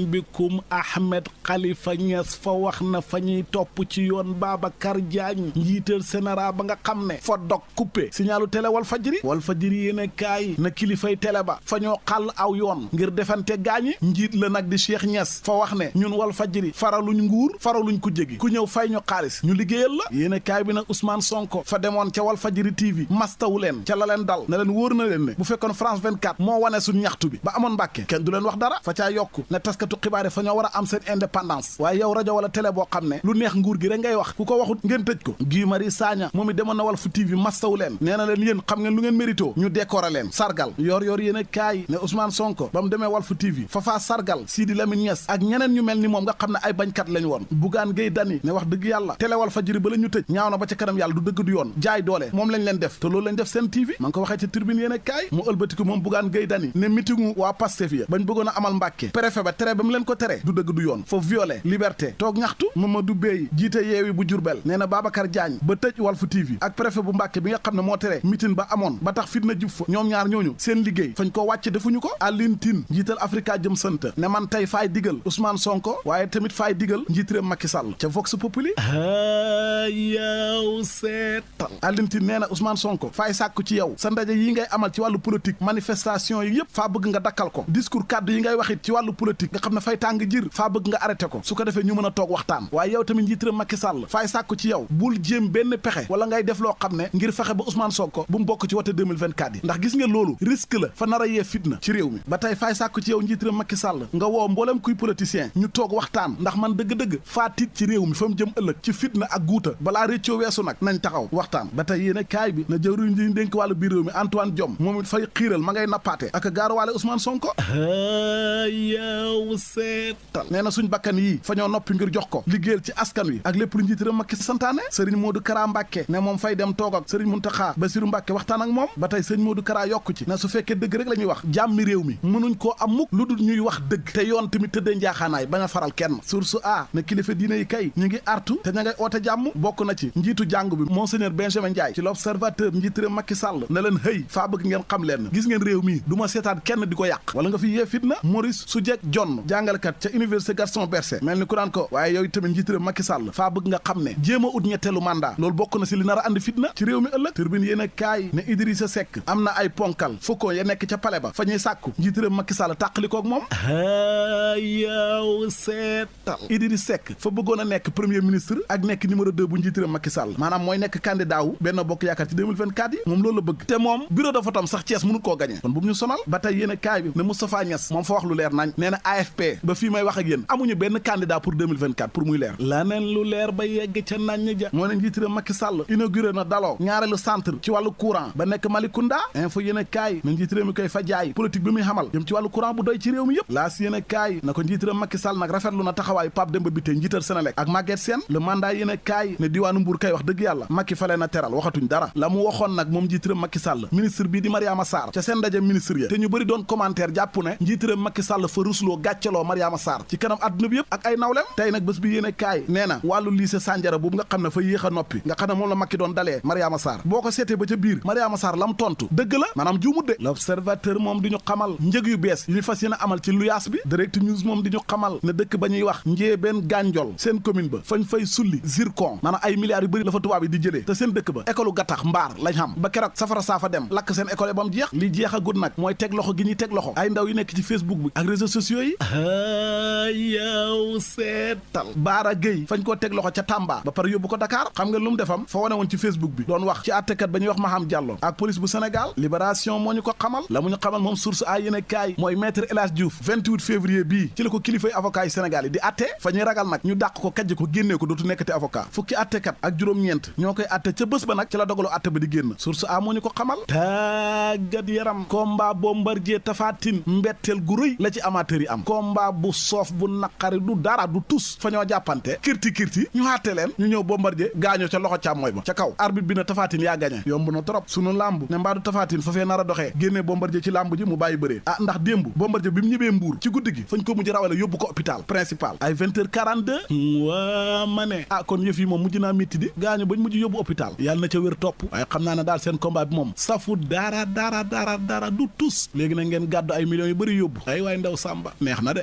bikum Ahmed Khalifa Niass fa wax na fa ñuy topp ci yoon Babacar Diagne njiital sénéra ba nga xam ne fa dog coupé signalu télé Walfadjri yéene kaay na kilifay télé ba fa ñoo xàll aw yoon ngir defante gaañi njiit la nag di Cheikh Niass fa wax ne ñun Walfadjri faraluñ nguur faraluñ ku jégi ku ñëw fay ñu xaalis ñu liggéeyal la yéene kaay bi nag Ousmane Sonko fa demoon ca Walfadjri TV mastawu leen ca la leen dal na leen wóor na leen ne bu fekkoon France 24 moo wane suñ ñaxtu bi ba amoon Mbàkke kenn du leen wax dara fa caa yokku ne taskatu xibaar fa ñoo war a am seen indépendance waaye yow rajo wala télé boo xam ne lu neex nguur gi rek ngay wax ku ko waxut ngeen tëj ko Guy Marius Sagna moom it demoon na Walf TV mastawu leen nee na leen yéen xam ngeen lu ngeen mérito ñu décorer leen sargal yor yéen kaay ne Ousmane Sonko ba mu demee Walf TV fa faa sargal Sidi Lamine Niass ak ñeneen ñu mel ni moom nga xam ne ay bañkat lañ woon Bougane Gueye Dany ne wax dëgg yàlla télé Walfadjri ba la ñu tëj ñaaw na ba ca kanam yàlla du dëgg du yoon jaay doole moom lañ leen def te loolu lañ def seen TV ma ngi ko waxee ci tribune yéen kaay mu ëlbatiku moom Bougane Gueye Dany ne meetingu waa Pastef ya bañ bëggoon a amal Mbàkke préfet ba tere ba mu leen ko tere du dëgg du yoon fa violé liberté toog ñaxtu Mamadou Bey jiite yeewi bu Jurbel nee na Babacar Diagne ba tëj Walf TV ak préfet bu Mbàkke bi nga xam ne moo tere meeting ba amoon ba tax fitna jub fa ñoom ñaar ñooñu seen liggéey fañ ko wàcc defuñu ko Alioune Tine jiital Africa Jëm Sant ne man tey faay digal Ousmane Sonko waaye tamit faay digal njiitréem Macky Sall ca Vox Populi yow seetal Alioune Tine nee na Ousmane Sonko faay sàkku ci yow sa ndaje yi ngay amal ci wàllu politique manifestation yi yëpp faa bëgg nga dakkal ko discours kaddu yi ngay waxit ci wàllu politique nga xam ne fay tàng jir faa bëgg nga arrêté ko su ko defee ñu mën a toog waxtaan waaye yow tamit njiitréem Macky Sall faay sàkku ci yow bul jéem benn pexe wala ngay def loo xam ne ngir fexe ba Ousmane Sonko bu mu bokk ci wote 2024 yi ndax gis nga loolu risque la fa nar a yee fitna ci réew mi ba tey faay sàkku ci yow njiitréem Macky Sall nga woo mboolem kuy politicien ñu toog waxtaan ndax man dëgg-dëgg faa tiit ci réew mi fa mu jëm ëllëg ci fitna ak guuta balaa réccoo weesu nag nañ taxaw waxtaan ba tey yéene kaay bi na jëwriñ ji dénk wàllu biir réew mi Antoine Diome moom it fay xiiral ma ngay nappaate ak gaaruwaale Ousmane Sonko yow seetal nee na suñ bakkan yii fa ñoo noppi ngir jox ko liggéeyal ci askan wi ak lépp lu njiitréem Macky santaane Serigne Modou Kara Mbàkke ne moom fay dem toog ak Serigne Mountakha Bassirou Mbàkke waxtaan ak moom ba tey Serigne Modou Kara yokku ci ne su fekkee dëgg rek la ñuy wax jàmmi réew mi mënuñ koo am mukk lu dul ñuy wax dëgg te yoon tamit tëddee njaaxaanaay bañ a faral kenn source a ne kilifa diine yi kay ñu ngi artu te ña ngay oote jàmm bokk na ci njiitu jàngu bi Monseigneur Benjamin Ndiaye ci l'Observateur njiitréem Macky Sall ne leen hëy faa bëgg ngeen xam leen gis ngeen réew mi du ma seetaan kenn di ko yàq wala nga fi yee fitna Maurice Soudieck John jàngalekat ca université Gaston Berger mel ni ku naan ko waaye yow tamit njiitréem Macky Sall faa bëgg nga xam ne jéem a ut ñetteelu mandat loolu bokk na si li nar a andi fitna ci réew mi ëllëg turbine yéen a kaay ne Idrissa Seck am na ay ponkal fukko ya nekk ca palais ba fa ñuy sàkku njiitréem Macky Sall tàqalikoog moom yow seetal Idrissa Seck fa bëggoon a nekk premier ministre ak nekk numéro 2 bu njiitréem Macky Sall maanaam mooy nekk candidat wu Benno Bokk Yaakaar ci 2024 yi moom loolu la bëgg te moom bureau de vote am sax Thiès mënut koo gagné kon bu mu ñu sonal ba tey yéen a kaay bi ne Moustapha Niass moom fa wax lu leer nañ nee na AFP ba fii may wax ak yéen amuñu benn candidat pour 2024 pour muy leer laneen lu leer ba yegg ca nañ ja moo ne njiitréem Macky Sall inauguré na daloo ñaareelu centre ci wàllu courant ba nekk Malicounda info yéen a kaay na njiitréem mi koy fa jaay politique bi muy xamal jëm ci wàllu courant bu doy ci réew mi yëpp laas yéen a kaay na ko njiitréem Macky Sall nag rafetlu na taxawaayu Pape Demba Bitèye njiital Senelec ak Maguette Sène le mandat yéen a kaay ne diwaanu Mbour kay wax dëgg yàlla Macky fa leen a teral waxatuñ dara la mu waxoon nag moom njiitréem Macky Sall ministre bii di Mariama Sarr ca seen ndaje ministre ya te ñu bëri doon commentaire jàpp ne njiitréem Macky Sall fa rusloo gàccaloo Mariama Sarr ci kanam adduna bi yëpp ak ay nawlem tey nag bés bi yéen a kaay nee na wàllu lycée Sandiara boobu nga xam ne fa yéex a noppi nga xam ne moom la Macky doon dalee Mariama Sarr boo ko seetee ba ca biir Mariama Sarr lam tontu dëgg la maanaam juumut de l'Observateur moom di ñu xamal njëg yu bees yu ñu fas yéene amal ci luyaas bi Direct News moom di ñu xamal ne dëkk ba ñuy wax Ndiébène Gandiol seen commune ba fañ fay sulli zircon maanaam ay milliards yu bëri la fa tubaab yi di jëlee te seen dëkk ba école gattax mbaar lañ xam ba keroog safara saa fa dem lakk seen école ba mu jeex li jeex a gud nag mooy teg loxo gi ñuy teg loxo ay ndaw yu nekk ci Facebook bi ak réseaux sociaux yi yow seetal Baara Gueye fañ koo teg loxo ca Tamba ba pare yóbbu ko Dakar xam nga lu mu defam fa wane woon ci Facebook bi doon wax ci àttekat ba ñuy wax Maham Diallo ak police bu Sénégal Libération moo ñu ko xamal la mu ñu xamal moom source ay yéen kaay mooy maître El Hadji Diouf 28 février bii ci la ko kilifay avocat yi Sénégal yi di atte fa ñuy ragal nag ñu dàq ko kajj ko génnee ko dootu nekkati avocat fukki attekat ak juróom-ñeent ñoo koy atte ca bés ba nag ci la dogalu atte ba di génn source a moo ñu ko xamal tàggat yaram combat Bombardier Tapha Tine mbetteel gu rëy la ci amateur yi am combat bu soof bu naqari du dara du tus fa ñoo jàppante kirti ñu àtte leen ñu ñëw Bombardier gaañoo ca loxo càmmooy ba ca kaw arbitre bi na Tapha Tine yaa gañe yomb na trop sunu làmb ne mbaadu Tapha Tine fa fee nar a doxee génnee Bombardier ci làmb ji mu bàyyi bëree ndax démb Bombardier bi mu ñëbee Mbuur ci guddi gi fañ ko mujj rawale yóbbu ko hôpital principal ay 20h42 waa ma ne kon yëf yi moom mujj naa métti di gaañu bañ mujj yóbbu hôpital yàlla na ca wér topp waaye xam naa ne daal seen combat bi moom safu dara du tus léegi na ngeen gàddu ay millions yu bëri yóbbu ay waay ndaw Samba neex na de